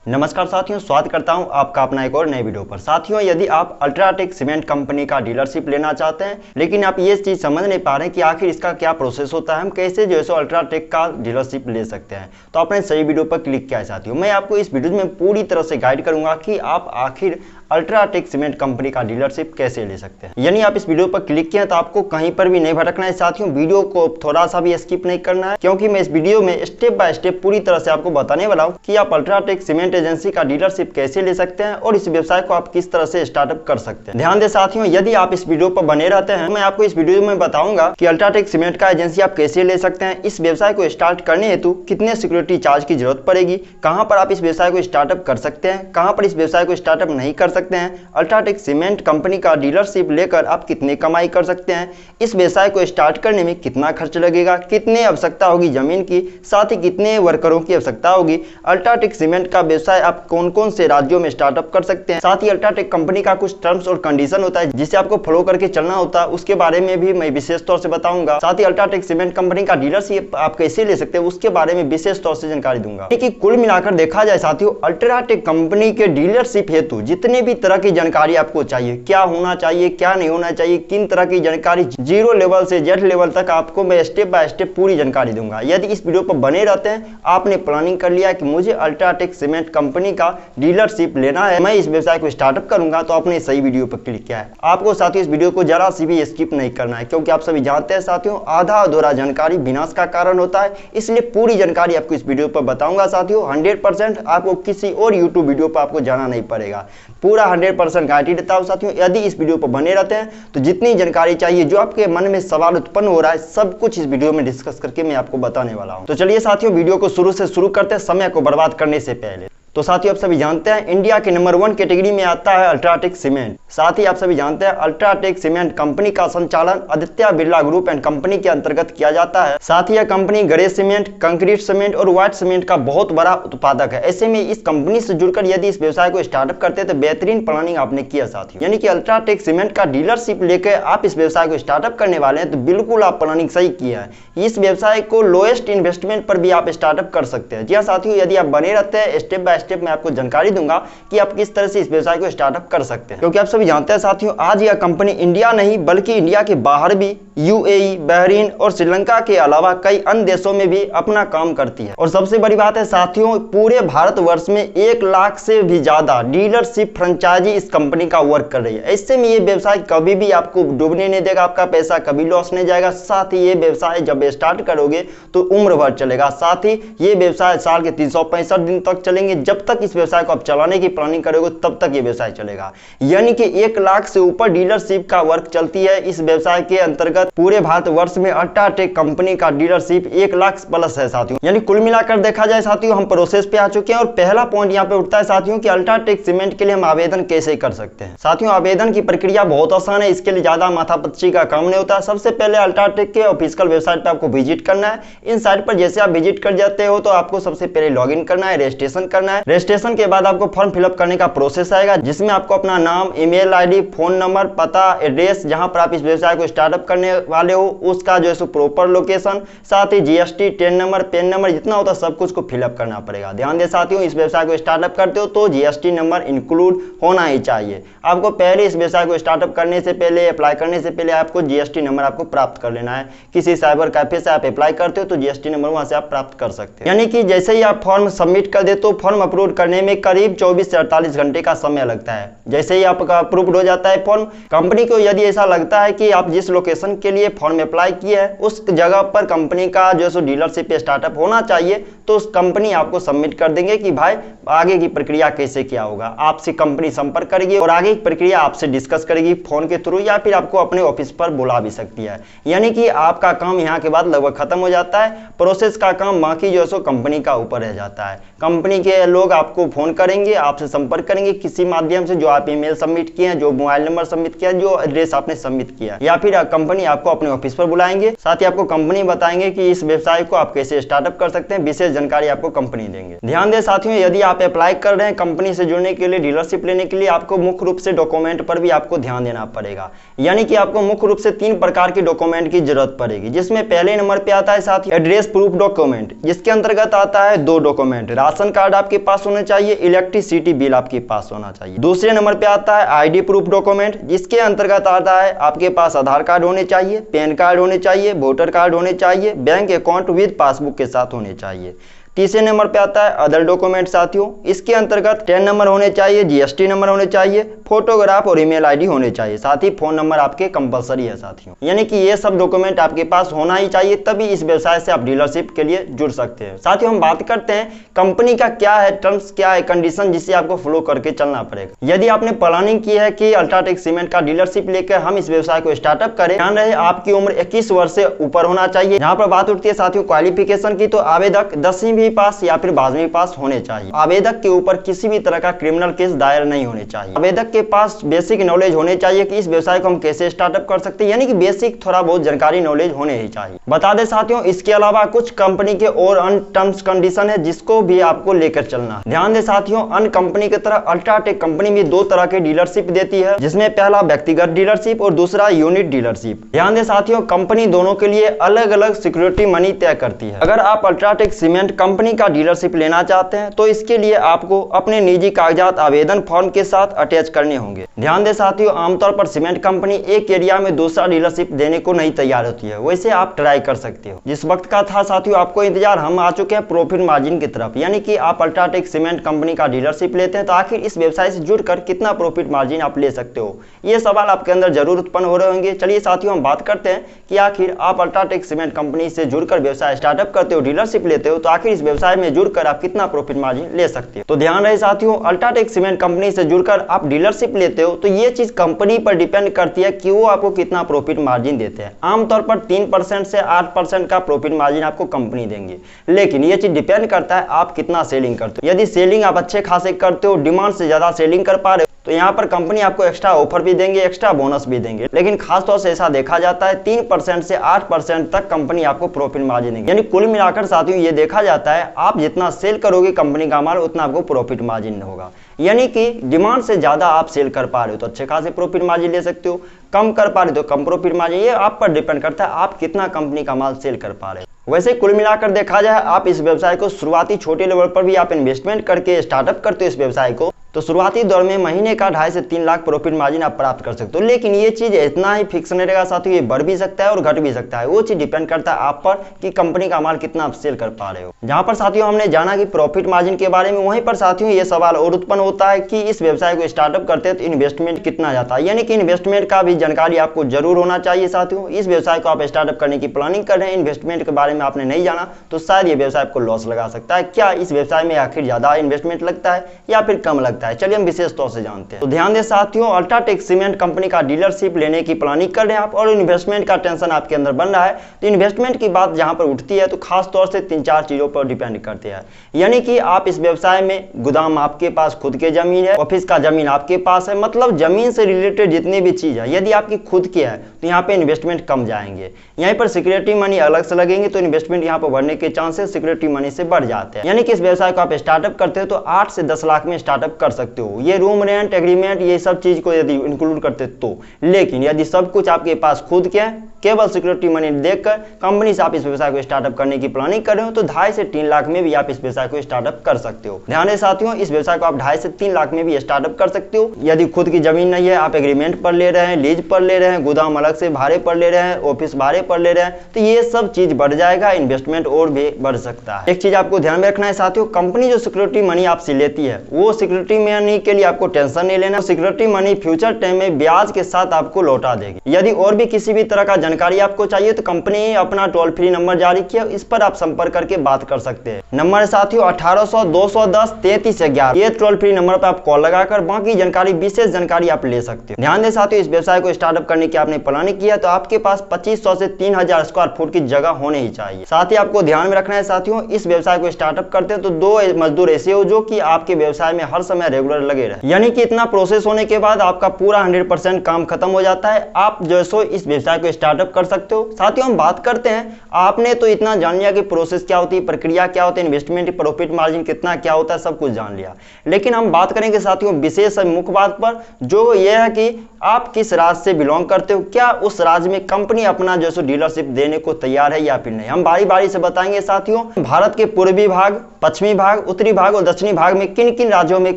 नमस्कार साथियों, स्वागत करता हूं आपका अपना एक और नए वीडियो पर। साथियों, यदि आप अल्ट्राटेक सीमेंट कंपनी का डीलरशिप लेना चाहते हैं लेकिन आप ये चीज़ समझ नहीं पा रहे हैं कि आखिर इसका क्या प्रोसेस होता है, हम कैसे जो है सो अल्ट्राटेक का डीलरशिप ले सकते हैं, तो आपने सही वीडियो पर क्लिक किया है। साथियों, मैं आपको इस वीडियो में पूरी तरह से गाइड करूंगा कि आप आखिर अल्ट्राटेक सीमेंट कंपनी का डीलरशिप कैसे ले सकते हैं। यानी आप इस वीडियो पर क्लिक किया तो आपको कहीं पर भी नहीं भटकना है। साथियों, वीडियो को थोड़ा सा भी स्किप नहीं करना है, क्योंकि मैं इस वीडियो में स्टेप बाय स्टेप पूरी तरह से आपको बताने वाला हूं कि आप अल्ट्राटेक सीमेंट एजेंसी का डीलरशिप कैसे ले सकते हैं और इस व्यवसाय को आप किस तरह से स्टार्टअप कर सकते हैं। ध्यान दें साथियों, यदि आप इस वीडियो पर बने रहते हैं, मैं आपको इस वीडियो में बताऊंगा कि अल्ट्राटेक सीमेंट का एजेंसी आप कैसे ले सकते हैं, इस व्यवसाय को स्टार्ट करने हेतु कितने सिक्योरिटी चार्ज की जरूरत पड़ेगी, कहां पर आप इस व्यवसाय को स्टार्टअप कर सकते हैं, कहां पर इस व्यवसाय को स्टार्टअप नहीं कर सकते हैं, अल्ट्राटेक सीमेंट कंपनी का डीलरशिप लेकर आप कितनी कमाई कर सकते हैं, इस व्यवसाय को स्टार्ट करने में कितना खर्च लगेगा, कितने आवश्यकता होगी जमीन की, साथ ही कितने वर्करों की आवश्यकता होगी, अल्ट्राटेक सीमेंट का व्यवसाय आप कौन कौन से राज्यों में स्टार्टअप कर सकते हैं, साथ ही अल्ट्राटेक कंपनी का कुछ टर्म्स और कंडीशन होता है जिसे आपको फॉलो करके चलना होता है, उसके बारे में भी मैं विशेष तौर से बताऊंगा। साथ ही अल्ट्राटेक सीमेंट कंपनी का डीलरशिप आप कैसे ले सकते हैं उसके बारे में विशेष तौर से जानकारी दूंगा। कि कुल मिलाकर देखा जाए साथियों, अल्ट्राटेक कंपनी के डीलरशिप हेतु जितने भी तरह की जानकारी आपको चाहिए, क्या होना चाहिए, क्या नहीं होना चाहिए, किन तरह की जानकारी, जीरो लेवल से जेड लेवल तक आपको मैं स्टेप बाय स्टेप पूरी जानकारी दूंगा। यदि इस वीडियो पर बने रहते हैं, आपने प्लानिंग कर लिया कि मुझे अल्ट्राटेक सीमेंट कंपनी का डीलरशिप लेना है, मैं इस व्यवसाय को स्टार्टअप करूंगा, तो आपने सही वीडियो पर क्लिक किया है। आपको साथियों इस वीडियो को जरा सी भी स्किप नहीं करना है, क्योंकि आप सभी जानते हैं साथियों, आधा अधूरा जानकारी विनाश का कारण होता है, इसलिए पूरी जानकारी आपको इस वीडियो पर बताऊंगा। साथियों 100% आपको किसी और यूट्यूब वीडियो पर आपको जाना नहीं पड़ेगा, पूरा 100% गारंटी देता हूं। साथियों, यदि इस वीडियो पर बने रहते हैं तो जितनी जानकारी चाहिए, जो आपके मन में सवाल उत्पन्न हो रहा है, सब कुछ इस वीडियो में डिस्कस करके मैं आपको बताने वाला हूं। तो चलिए साथियों, वीडियो को शुरू से शुरू करते हैं समय को बर्बाद करने से पहले। तो साथियों, आप सभी जानते हैं इंडिया के नंबर 1 कैटेगरी में आता है अल्ट्राटेक सीमेंट। साथ ही आप सभी जानते हैं अल्ट्राटेक सीमेंट कंपनी का संचालन Aditya Birla group and company के अंतर्गत किया जाता है। साथ ही यह company grey cement, concrete cement और व्हाइट सीमेंट का बहुत बड़ा उत्पादक है। ऐसे में इस कंपनी से जुड़कर यदि इस व्यवसाय को स्टार्टअप करते हैं तो बेहतरीन प्लानिंग आपने किया साथियों। यानी कि अल्ट्राटेक सीमेंट का डीलरशिप लेकर आप इस व्यवसाय को स्टार्टअप करने वाले हैं, तो बिल्कुल आप प्लानिंग सही किया है। इस व्यवसाय को लोएस्ट इन्वेस्टमेंट पर भी आप स्टार्टअप कर सकते हैं। जी हाँ साथियों, यदि आप बने रहते हैं, स्टेप बाय स्टेप मैं आपको जानकारी दूंगा कि आप किस तरह से इस व्यवसाय को स्टार्टअप कर सकते हैं। क्योंकि आप सभी जानते हैं साथियों, आज यह कंपनी इंडिया नहीं बल्कि इंडिया के बाहर भी यूएई, बहरीन और श्रीलंका के अलावा कई अन्य देशों में भी अपना काम करती है। और सबसे बड़ी बात है साथियों, पूरे भारतवर्ष में 1 लाख से भी ज्यादा डीलरशिप फ्रेंचाइजी इस कंपनी का वर्क कर रही है। ऐसे में ये व्यवसाय कभी भी आपको डूबने नहीं देगा, आपका पैसा कभी लॉस नहीं जाएगा। साथ ही ये व्यवसाय जब स्टार्ट करोगे तो उम्र भर चलेगा। साथ ही ये व्यवसाय साल के 365 दिन तक चलेंगे। जब तक इस व्यवसाय को आप चलाने की प्लानिंग करोगे तब तक ये व्यवसाय चलेगा। यानी कि 1 लाख से ऊपर डीलरशिप का वर्क चलती है इस व्यवसाय के अंतर्गत। पूरे भारतवर्ष में अल्ट्राटेक कंपनी का डीलरशिप 1 लाख प्लस है साथियों। यानी कुल मिलाकर देखा जाए साथियों, हम प्रोसेस पे आ चुके हैं और पहला पॉइंट यहाँ पे उठता है साथियों कि अल्ट्राटेक सीमेंट के लिए हम आवेदन कैसे कर सकते हैं। साथियों, आवेदन की प्रक्रिया बहुत आसान है, इसके लिए ज्यादा माथापच्ची का काम नहीं होता। सबसे पहले अल्ट्राटेक के ऑफिशियल वेबसाइट पर आपको विजिट करना है। इन साइट पर जैसे आप विजिट कर जाते हो तो आपको सबसे पहले लॉग इन करना है, रजिस्ट्रेशन करना है। रजिस्ट्रेशन के बाद आपको फॉर्म फिलअप करने का प्रोसेस आएगा, जिसमें आपको अपना नाम, ईमेल आईडी, फोन नंबर, पता, एड्रेस, जहां पर आप इस व्यवसाय को स्टार्टअप करने वाले हो उसका जो है प्रॉपर लोकेशन, साथ ही GST, TAN number, PAN number जितना होता है सब कुछ को फिलअप करना पड़ेगा। ध्यान दें साथियों, इस व्यवसाय को स्टार्टअप करते हो तो जीएसटी नंबर इंक्लूड होना ही चाहिए। आपको पहले इस व्यवसाय को स्टार्टअप करने से पहले, अप्लाई करने से पहले आपको जीएसटी नंबर आपको प्राप्त कर लेना है। किसी साइबर कैफे से आप अप्लाई करते हो तो जीएसटी नंबर वहां से आप प्राप्त कर सकते हैं। यानी कि जैसे ही आप फॉर्म सबमिट कर दे तो फॉर्म अप्रूव करने में करीब 24 से 48 घंटे का समय लगता है। जैसे ही आपका अप्रूव्ड हो जाता है फॉर्म, कंपनी को यदि ऐसा लगता है कि आप जिस लोकेशन के लिए फॉर्म अप्लाई किए है उस जगह पर कंपनी का जो डीलरशिप स्टार्टअप होना चाहिए, तो उस कंपनी आपको सबमिट कर देंगे कि भाई आगे की प्रक्रिया कैसे क्या होगा। आपसे कंपनी संपर्क करेगी और आगे की प्रक्रिया आपसे डिस्कस करेगी फोन के थ्रू, या फिर आपको अपने ऑफिस पर बुला भी सकती है। यानी कि आपका काम यहाँ के बाद लगभग खत्म हो जाता है। प्रोसेस का काम बाकी जो है कंपनी का ऊपर रह जाता है। कंपनी के लोग आपको फोन करेंगे, आपसे संपर्क करेंगे किसी माध्यम से, जो आप ईमेल सबमिट किए हैं, जो मोबाइल नंबर सबमिट किया, जो एड्रेस आपने सबमिट किया, या फिर कंपनी आपको अपने ऑफिस पर बुलाएंगे। साथ ही आपको कंपनी बताएंगे कि इस व्यवसाय को आप कैसे स्टार्टअप कर सकते हैं, विशेष जानकारी आपको कंपनी देंगे। ध्यान दें साथियों, यदि आप अप्लाई कर रहे हैं कंपनी से जुड़ने के लिए, डीलरशिप लेने के लिए, आपको मुख्य रूप से डॉक्यूमेंट पर भी आपको ध्यान देना पड़ेगा। यानी कि आपको मुख्य रूप से 3 प्रकार के डॉक्यूमेंट की जरूरत पड़ेगी, जिसमें पहले नंबर पे आता है साथियों एड्रेस प्रूफ डॉक्यूमेंट, जिसके अंतर्गत आता है 2 डॉक्यूमेंट। राशन कार्ड आपके पास होना चाहिए, इलेक्ट्रिसिटी बिल आपके पास होना चाहिए। दूसरे नंबर पे आता है आईडी प्रूफ डॉक्यूमेंट, जिसके अंतर्गत आता है आपके पास आधार कार्ड होने चाहिए, पैन कार्ड होने चाहिए, वोटर कार्ड होने चाहिए, बैंक अकाउंट विद पासबुक के साथ होने चाहिए। तीसरे नंबर पे आता है अदर डॉक्यूमेंट साथियों, इसके अंतर्गत 10 नंबर होने चाहिए, जीएसटी नंबर होने चाहिए, फोटोग्राफ और ईमेल आईडी होने चाहिए, साथ ही फोन नंबर आपके कंपलसरी है साथियों। यानी कि ये सब डॉक्यूमेंट आपके पास होना ही चाहिए, तभी इस व्यवसाय से आप डीलरशिप के लिए जुड़ सकते हैं। साथियों हम बात करते हैं कंपनी का क्या है टर्म्स, क्या है कंडीशन, जिससे आपको फॉलो करके चलना पड़ेगा। यदि आपने प्लानिंग की है कि अल्ट्राटेक सीमेंट का डीलरशिप लेकर हम इस व्यवसाय को स्टार्टअप करें, ध्यान रहे आपकी उम्र 21 वर्ष से ऊपर होना चाहिए। यहाँ पर बात उठती है साथियों क्वालिफिकेशन की, तो आवेदक 10वीं भी पास या फिर 12वीं पास होने चाहिए। आवेदक के ऊपर किसी भी तरह का क्रिमिनल केस दायर नहीं होने चाहिए। आवेदक के पास बेसिक नॉलेज होने चाहिए कि इस व्यवसाय को हम कैसे स्टार्टअप कर सकते हैं, यानी कि बेसिक थोड़ा बहुत जानकारी नॉलेज होने ही चाहिए। बता दें साथियों इसके अलावा कुछ कंपनी के और अन्य टर्म्स कंडीशन है जिसको भी आपको लेकर चलना है। ध्यान दें साथियों अन्य कंपनी की तरह अल्ट्राटेक कंपनी भी 2 तरह के डीलरशिप देती है, जिसमें पहला व्यक्तिगत डीलरशिप और दूसरा यूनिट डीलरशिप। ध्यान दें साथियों कंपनी दोनों के लिए अलग अलग सिक्योरिटी मनी तय करती है। अगर आप अल्ट्राटेक सीमेंट कंपनी का डीलरशिप लेना चाहते हैं तो इसके लिए आपको अपने निजी कागजात आवेदन फॉर्म के साथ अटैच करने होंगे। ध्यान दें साथियों आमतौर पर सीमेंट कंपनी एक एरिया में दूसरा डीलरशिप देने को नहीं तैयार होती है, वैसे आप ट्राई कर सकते हो। जिस वक्त का था साथियों आपको इंतजार, हम आ चुके हैं प्रॉफिट मार्जिन की तरफ, यानी कि आप अल्ट्राटेक सीमेंट कंपनी का डीलरशिप लेते हैं तो आखिर इस व्यवसाय से जुड़कर कितना प्रॉफिट मार्जिन आप ले सकते हो, ये सवाल आपके अंदर जरूर उत्पन्न हो रहे होंगे। चलिए साथियों हम बात करते हैं कि आखिर आप अल्ट्राटेक सीमेंट कंपनी से जुड़कर व्यवसाय स्टार्टअप करते हो, डीलरशिप लेते हो, तो आखिर इस व्यवसाय में जुड़कर आप कितना प्रॉफिट मार्जिन ले सकते हो। तो ध्यान रहे साथियों अल्ट्राटेक सीमेंट कंपनी से जुड़कर आप डीलरशिप लेते हो तो ये चीज कंपनी पर डिपेंड करती है कि वो आपको कितना प्रॉफिट मार्जिन देते हैं। आमतौर पर 3% से 8% का प्रॉफिट मार्जिन आपको कंपनी देंगे, लेकिन ये चीज डिपेंड करता है आप कितना सेलिंग करते हो। यदि सेलिंग आप अच्छे खासे करते हो, डिमांड से ज्यादा सेलिंग कर पा रहे हो, तो यहाँ पर कंपनी आपको एक्स्ट्रा ऑफर भी देंगे, एक्स्ट्रा बोनस भी देंगे। लेकिन खासतौर से ऐसा देखा जाता है 3% से 8% तक कंपनी आपको प्रॉफिट मार्जिन देंगे। यानी कुल मिलाकर साथियों ये देखा जाता है आप जितना सेल करोगे कंपनी का माल उतना आपको प्रॉफिट मार्जिन होगा। यानी कि डिमांड से ज्यादा आप सेल कर पा रहे हो तो अच्छे खासे प्रॉफिट मार्जिन ले सकते हो, कम कर पा रहे हो तो कम प्रॉफिट मार्जिन, ये आप पर डिपेंड करता है आप कितना कंपनी का माल सेल कर पा रहे हो। वैसे कुल मिलाकर देखा जाए आप इस व्यवसाय को शुरुआती छोटे लेवल पर भी आप इन्वेस्टमेंट करके स्टार्टअप करते हो इस व्यवसाय को, तो शुरुआती दौर में महीने का 2.5 से 3 लाख प्रॉफिट मार्जिन आप प्राप्त कर सकते हो। लेकिन ये चीज इतना ही फिक्स नहीं रहेगा साथियों, ये बढ़ भी सकता है और घट भी सकता है। वो चीज डिपेंड करता है आप पर कि कंपनी का माल कितना आप सेल कर पा रहे हो। जहां पर साथियों हमने जाना कि प्रॉफिट मार्जिन के बारे में, वहीं पर साथियों ये सवाल और उत्पन्न होता है कि इस व्यवसाय को स्टार्टअप करते हैं तो इन्वेस्टमेंट कितना जाता है। यानी कि इन्वेस्टमेंट का भी जानकारी आपको जरूर होना चाहिए साथियों। इस व्यवसाय को आप स्टार्टअप करने की प्लानिंग कर रहे हैं, इन्वेस्टमेंट के बारे में आपने नहीं जाना तो शायद ये व्यवसाय आपको लॉस लगा सकता है। क्या इस व्यवसाय में आखिर ज्यादा इन्वेस्टमेंट लगता है या फिर कम लगता है, चलिए हम विशेष से जानते हैं। तो ध्यान दें साथियों अल्ट्राटेक सीमेंट कंपनी का डीलरशिप लेने की प्लानिंग कर रहे हैं आप और इन्वेस्टमेंट का टेंशन आपके अंदर बन रहा है, तो इन्वेस्टमेंट की बात जहां पर उठती है तो खास तौर से 3-4 चीजों पर डिपेंड करते हैं। यानी कि आप इस व्यवसाय में गोदाम आपके पास खुद के जमीन है, ऑफिस का जमीन आपके पास है, मतलब जमीन से रिलेटेड जितनी भी चीज है यदि आपकी खुद की है तो यहाँ पे इन्वेस्टमेंट कम जाएंगे। यहीं पर सिक्योरिटी मनी अलग से लगेंगे तो इन्वेस्टमेंट यहाँ पर बढ़ने के चांसेस सिक्योरिटी मनी से बढ़ जाते हैं। यानी कि इस व्यवसाय को आप स्टार्टअप करते हो तो 8 से 10 लाख में स्टार्टअप कर सकते हो। ये रूम रेंट एग्रीमेंट ये सब चीज को यदि इंक्लूड करते तो, लेकिन यदि सब कुछ आपके पास खुद के है, केवल सिक्योरिटी मनी देखकर कंपनी से आप इस व्यवसाय को स्टार्टअप करने की प्लानिंग कर रहे हो तो 2.5 से 3 लाख में भी आप इस व्यवसाय को स्टार्टअप कर सकते हो। ध्यान दें साथियों इस व्यवसाय को आप 2.5 से 3 लाख में भी स्टार्टअप कर सकते हो। यदि खुद की जमीन नहीं है, आप एग्रीमेंट पर ले रहे हैं, लीज पर ले रहे हैं, गोदाम अलग से भाड़े पर ले रहे हैं, ऑफिस भाड़े पर ले रहे हैं, तो ये सब चीज बढ़ जाएगा, इन्वेस्टमेंट और भी बढ़ सकता है। एक चीज आपको ध्यान में रखना है साथियों, कंपनी जो सिक्योरिटी मनी आपसे लेती है वो सिक्योरिटी मनी के लिए आपको टेंशन नहीं लेना, सिक्योरिटी मनी फ्यूचर टाइम में ब्याज के साथ आपको लौटा देगी। यदि और भी किसी भी तरह का जानकारी आपको चाहिए तो कंपनी अपना टोल फ्री नंबर जारी किया, इस पर आप संपर्क करके बात कर सकते हैं। नंबर साथियों 1800-210-3311, ये टोल फ्री नंबर पर आप कॉल लगाकर बाकी जानकारी, विशेष जानकारी आप ले सकते हो। ध्यान दें साथियों इस व्यवसाय को स्टार्टअप करने की आपने प्लानिंग किया तो आपके पास 2500 से 3000 स्क्वायर फुट की जगह होने ही चाहिए। साथ ही आपको ध्यान में रखना है साथियों इस व्यवसाय को स्टार्टअप करते हैं तो 2 मजदूर ऐसे हो जो कि आपके व्यवसाय में हर समय रेगुलर लगे रहे। यानी कि इतना प्रोसेस होने के बाद आपका पूरा 100% काम खत्म हो जाता है। आप जो सो इस व्यवसाय को स्टार्टअप स्टार्टअप कर सकते हो। साथियों हम बात करते हैं, आपने तो इतना जान लिया कि प्रोसेस क्या होती है, प्रक्रिया क्या होती है, इन्वेस्टमेंट प्रॉफिट मार्जिन कितना क्या होता है, सब कुछ जान लिया। लेकिन हम बात करेंगे साथियों विशेष मुख्य बात पर, जो यह है कि आप किस राज्य से बिलोंग करते हो, क्या उस राज्य में कंपनी अपना जो सो डीलरशिप देने को तैयार है या फिर नहीं। हम बारी बारी से बताएंगे साथियों, भारत के पूर्वी भाग, पश्चिमी भाग, उत्तरी भाग और दक्षिणी भाग में किन किन राज्यों में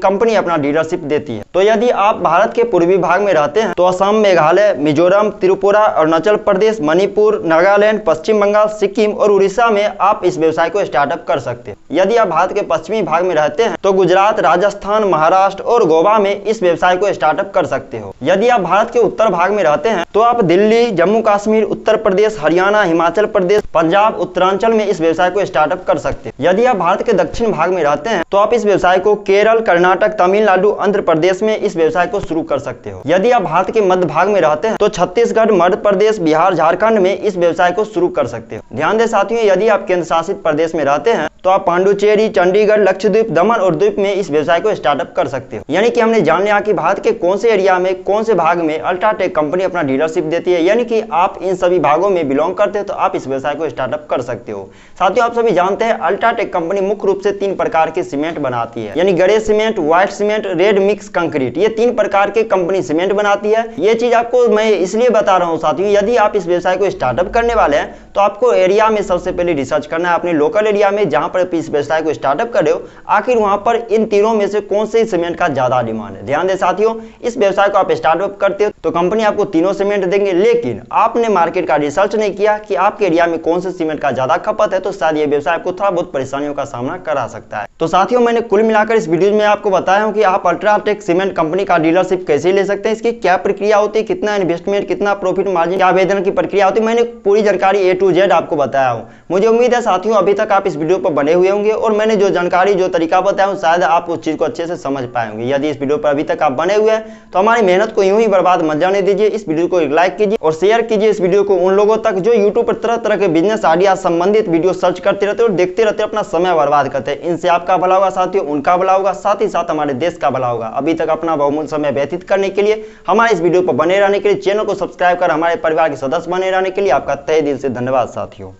कंपनी अपना डीलरशिप देती है। तो यदि आप भारत के पूर्वी भाग में रहते हैं तो असम, मेघालय, मिजोरम, त्रिपुरा, अरुणाचल प्रदेश, मणिपुर, नागालैंड, पश्चिम बंगाल, सिक्किम और उड़ीसा में आप इस व्यवसाय को स्टार्टअप कर सकते हैं। यदि आप भारत के पश्चिमी भाग में रहते हैं तो गुजरात, राजस्थान, महाराष्ट्र और गोवा में इस व्यवसाय को स्टार्टअप कर सकते हो। यदि आप भारत के उत्तर भाग में रहते हैं तो आप दिल्ली, जम्मू कश्मीर, उत्तर प्रदेश, हरियाणा, हिमाचल प्रदेश, पंजाब, उत्तरांचल में इस व्यवसाय को स्टार्टअप कर सकते हैं। यदि आप भारत के दक्षिण भाग में रहते हैं तो आप इस व्यवसाय को केरल, कर्नाटक, तमिलनाडु, आंध्र प्रदेश में इस व्यवसाय को शुरू कर सकते हो। यदि आप भारत के मध्य भाग में रहते हैं तो छत्तीसगढ़, मध्य प्रदेश, बिहार, झारखंड में इस व्यवसाय को शुरू कर सकते हो। ध्यान दें साथियों, यदि आप केंद्र शासित प्रदेश में रहते हैं तो आप पांडुचेरी, चंडीगढ़, लक्षद्वीप, दमन और द्वीप में इस व्यवसाय को स्टार्टअप कर सकते हो। यानी कि हमने जान लिया कि भारत के कौन से एरिया में, कौन से भाग में अल्ट्राटेक कंपनी अपना डीलरशिप देती है। यानी कि आप इन सभी भागों में बिलोंग करते हैं तो आप इस व्यवसाय को स्टार्टअप कर सकते हो। साथियों आप सभी जानते हैं अल्ट्राटेक कंपनी मुख्य रूप से 3 प्रकार के सीमेंट बनाती है, यानी गरे cement, white cement, red mix concrete. ये 3 प्रकार के कंपनी सीमेंट बनाती है। ये चीज आपको मैं इसलिए बता रहा हूँ साथियों, यदि आप इस व्यवसाय को स्टार्टअप करने वाले हैं तो आपको एरिया में सबसे पहले रिसर्च करना है, अपने लोकल एरिया में जहां पर इस व्यवसाय को स्टार्टअप कर रहे हो, आखिर वहां पर इन तीनों में से कौन से सीमेंट का ज्यादा डिमांड है। ध्यान दें साथियों, इस व्यवसाय को आप स्टार्टअप करते हो तो कंपनी आपको तीनों सीमेंट देंगे, लेकिन आपने मार्केट का रिसर्च नहीं किया कि आपके एरिया में कौन से सीमेंट का ज्यादा खपत है, तो शायद ये व्यवसाय आपको थोड़ा बहुत परेशानियों का सामना करा सकता है। तो साथियों मैंने कुल मिलाकर इस वीडियो में आपको बताया हूं कि आप अल्ट्राटेक सीमेंट कंपनी का डीलरशिप कैसे ले सकते हैं, इसकी क्या प्रक्रिया होती है, कितना इन्वेस्टमेंट, कितना प्रॉफिट मार्जिन, क्या आवेदन की प्रक्रिया होती है, मैंने पूरी जानकारी A to Z आपको बताया हूं। मुझे उम्मीद है साथियों अभी तक आप इस वीडियो पर बने हुए होंगे और मैंने जो जानकारी, जो तरीका बताया हूं, शायद आप उस चीज को अच्छे से समझ पाए होंगे। यदि इस वीडियो पर अभी तक आप बने हुए हैं तो हमारी मेहनत को यूं ही बर्बाद मत जाने दीजिए। इस वीडियो को एक लाइक कीजिए और शेयर कीजिए इस वीडियो को उन लोगों तक जो यूट्यूब पर तरह तरह के बिजनेस आइडिया संबंधित वीडियो सर्च करते रहते और देखते रहते अपना समय बर्बाद करते हैं। इनसे आपका भला होगा साथियों, उनका भला होगा, साथ ही साथ हमारे देश का भला होगा। अभी तक अपना बहुमूल्य समय व्यतीत करने के लिए, हमारे इस वीडियो पर बने रहने के लिए, चैनल को सब्सक्राइब कर हमारे परिवार के सदस्य बने रहने के लिए आपका तहे दिल से धन्यवाद साथियों।